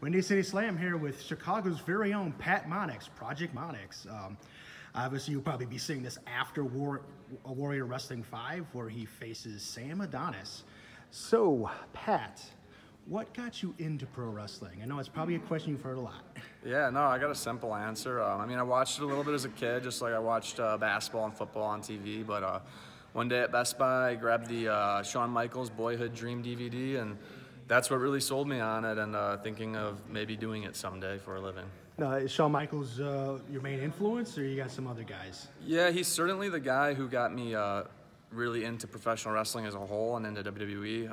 Windy City Slam here with Chicago's very own Pat Monix, Project M.O.N.I.X. Obviously, you'll probably be seeing this after Warrior Wrestling 5, where he faces Sam Adonis. So, Pat, what got you into pro wrestling? I know it's probably a question you've heard a lot. Yeah, no, I got a simple answer. I mean, I watched it a little bit as a kid, just like I watched basketball and football on TV, but one day at Best Buy, I grabbed the Shawn Michaels Boyhood Dream DVD, and that's what really sold me on it, and thinking of maybe doing it someday for a living. Is Shawn Michaels your main influence, or you got some other guys? Yeah, he's certainly the guy who got me really into professional wrestling as a whole and into WWE.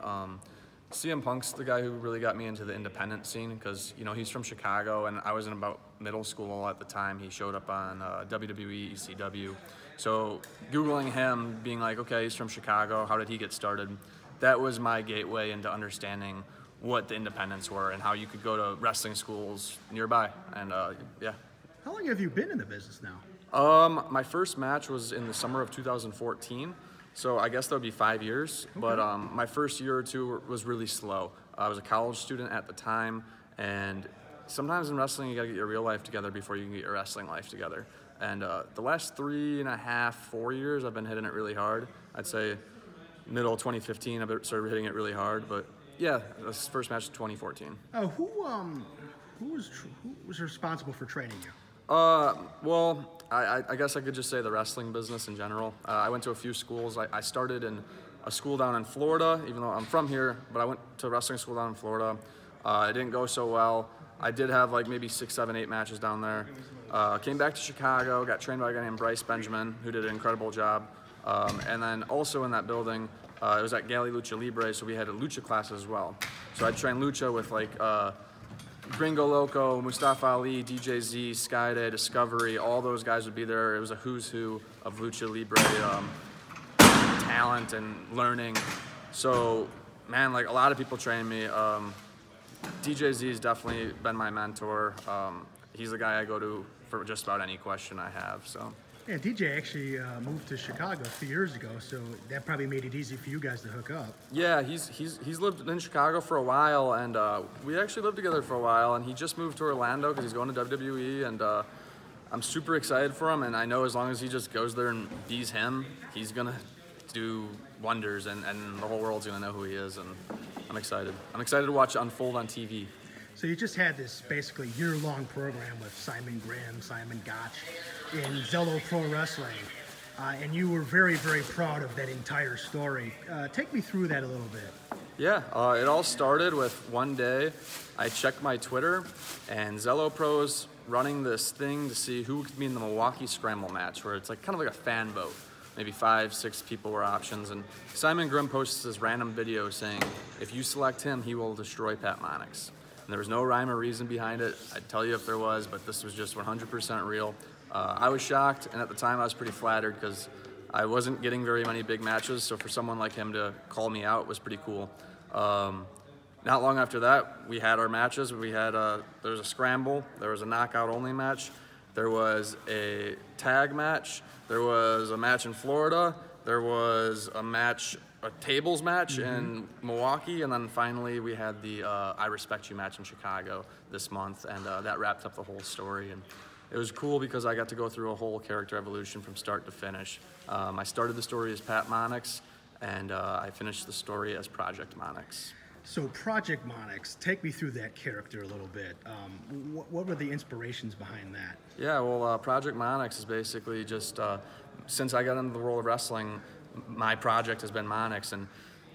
CM Punk's the guy who really got me into the independent scene because, you know, he's from Chicago, and I was in about middle school at the time. He showed up on WWE, ECW. So Googling him, being like, okay, he's from Chicago, how did he get started? That was my gateway into understanding what the independents were and how you could go to wrestling schools nearby, and yeah. How long have you been in the business now? My first match was in the summer of 2014, so I guess that would be 5 years, okay. But my first year or two was really slow. I was a college student at the time, and sometimes in wrestling you gotta get your real life together before you can get your wrestling life together. And the last 3.5, 4 years I've been hitting it really hard. I'd say middle of 2015 I started hitting it really hard, but yeah, this first match was 2014. Who was responsible for training you? Well, I guess I could just say the wrestling business in general. I went to a few schools. I started in a school down in Florida, even though I'm from here, but I went to a wrestling school down in Florida. It didn't go so well. I did have like maybe 6, 7, 8 matches down there. Came back to Chicago, got trained by a guy named Bryce Benjamin, who did an incredible job. And then also in that building, it was at Galley Lucha Libre, so we had a lucha class as well. So I'd train lucha with like Gringo Loco, Mustafa Ali, DJ Z, Skyday, Discovery, all those guys would be there. It was a who's who of lucha libre talent and learning. So, man, like a lot of people trained me. DJ Z has definitely been my mentor. He's the guy I go to for just about any question I have. So. Yeah, DJ actually moved to Chicago a few years ago, so that probably made it easy for you guys to hook up. Yeah, he's lived in Chicago for a while, and we actually lived together for a while, and he just moved to Orlando because he's going to WWE, and I'm super excited for him, and I know as long as he just goes there and bees him, he's going to do wonders, and the whole world's going to know who he is, and I'm excited. I'm excited to watch it unfold on TV. So you just had this basically year-long program with Simon Grimm, Simon Gotch in Zello Pro Wrestling, and you were very, very proud of that entire story. Take me through that a little bit. Yeah, it all started with one day I checked my Twitter, and Zello Pro's running this thing to see who could be in the Milwaukee Scramble match, where it's like kind of like a fan vote. Maybe 5, 6 people were options, and Simon Grimm posts this random video saying, if you select him, he will destroy Pat Monix. And there was no rhyme or reason behind it. I'd tell you if there was, but this was just 100% real. I was shocked, and at the time I was pretty flattered because I wasn't getting very many big matches, so for someone like him to call me out was pretty cool. Not long after that, we had our matches. We had there was a scramble, there was a knockout only match, there was a tag match, there was a match in Florida, there was a tables match in Milwaukee, and then finally we had the I Respect You match in Chicago this month, and that wrapped up the whole story. And it was cool because I got to go through a whole character evolution from start to finish. I started the story as Pat Monix, and I finished the story as Project M.O.N.I.X. So Project M.O.N.I.X, take me through that character a little bit. What were the inspirations behind that? Yeah, well, Project M.O.N.I.X is basically just, since I got into the world of wrestling, my project has been M.O.N.I.X, and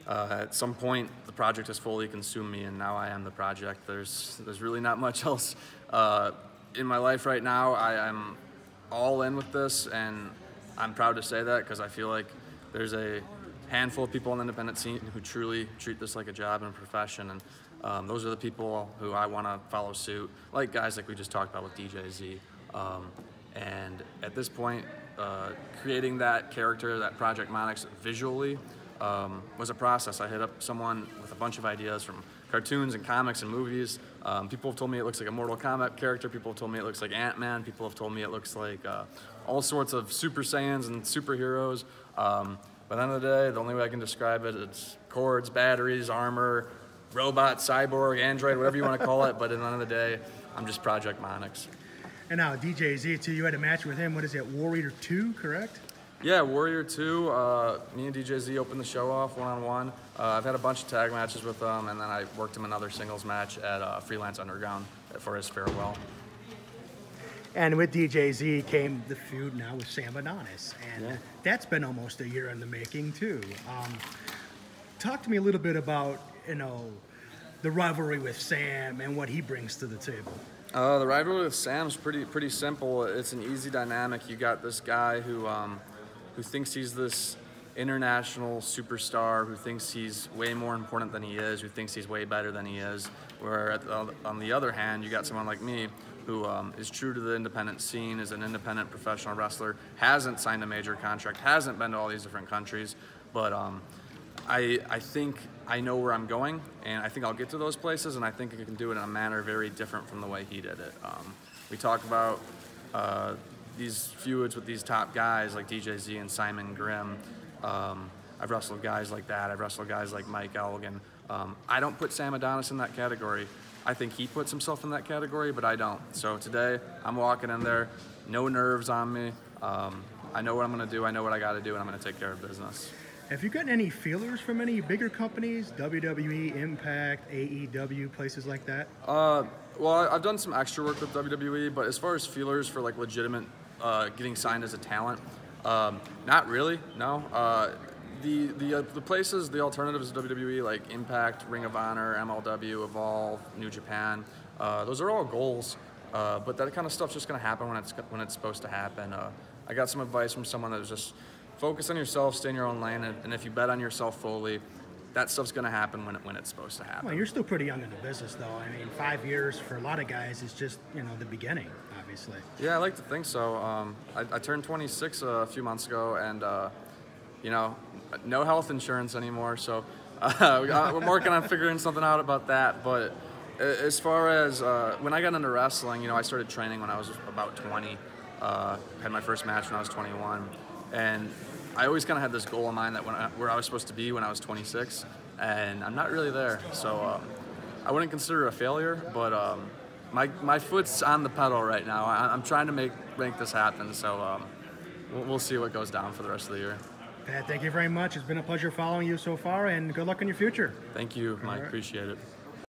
at some point the project has fully consumed me, and now I am the project. There's really not much else in my life right now. I'm all in with this, and I'm proud to say that because I feel like there's a handful of people in the independent scene who truly treat this like a job and a profession, and those are the people who I want to follow suit, like guys like we just talked about with DJ Z. And at this point, creating that character, that Project M.O.N.I.X visually, was a process. I hit up someone with a bunch of ideas from cartoons and comics and movies. People have told me it looks like a Mortal Kombat character. People have told me it looks like Ant-Man. People have told me it looks like all sorts of Super Saiyans and superheroes. But at the end of the day, the only way I can describe it, it's cords, batteries, armor, robot, cyborg, android, whatever you want to call it. But at the end of the day, I'm just Project M.O.N.I.X. And now DJZ too, you had a match with him. What is it, Warrior 2, correct? Yeah, Warrior 2, me and DJZ opened the show off one-on-one. I've had a bunch of tag matches with him, and then I worked him another singles match at Freelance Underground for his farewell. And with DJZ came the feud now with Sam Adonis, and that's been almost a year in the making too. Talk to me a little bit about, you know, the rivalry with Sam and what he brings to the table. The rivalry with Sam's pretty simple. It's an easy dynamic. You got this guy who thinks he's this international superstar, who thinks he's way more important than he is, who thinks he's way better than he is. Where on the other hand, you got someone like me who is true to the independent scene, is an independent professional wrestler, hasn't signed a major contract, hasn't been to all these different countries, but I think I know where I'm going, and I think I'll get to those places, and I think I can do it in a manner very different from the way he did it. We talk about these feuds with these top guys like DJZ and Simon Grimm. I've wrestled guys like that. I've wrestled guys like Mike Elgin. I don't put Sam Adonis in that category. I think he puts himself in that category, but I don't. So today, I'm walking in there, no nerves on me. I know what I'm going to do. I know what I got to do, and I'm going to take care of business. Have you gotten any feelers from any bigger companies, WWE, Impact, AEW, places like that? Well, I've done some extra work with WWE, but as far as feelers for like legitimate getting signed as a talent, not really, no. The places, the alternatives to WWE, like Impact, Ring of Honor, MLW, Evolve, New Japan, those are all goals, but that kind of stuff's just going to happen when it's supposed to happen. I got some advice from someone that was just focus on yourself, stay in your own lane, and if you bet on yourself fully, that stuff's going to happen when it's supposed to happen. Well, you're still pretty young in the business, though. I mean, 5 years for a lot of guys is just, you know, the beginning, obviously. Yeah, I like to think so. I turned 26 a few months ago, and you know, no health insurance anymore, so we're working on figuring something out about that. But as far as when I got into wrestling, you know, I started training when I was about 20. Had my first match when I was 21, and I always kind of had this goal in mind that where I was supposed to be when I was 26, and I'm not really there. So I wouldn't consider it a failure, but my foot's on the pedal right now. I'm trying to make this happen. So we'll see what goes down for the rest of the year. Pat, thank you very much. It's been a pleasure following you so far, and good luck in your future. Thank you, Mike. Appreciate it.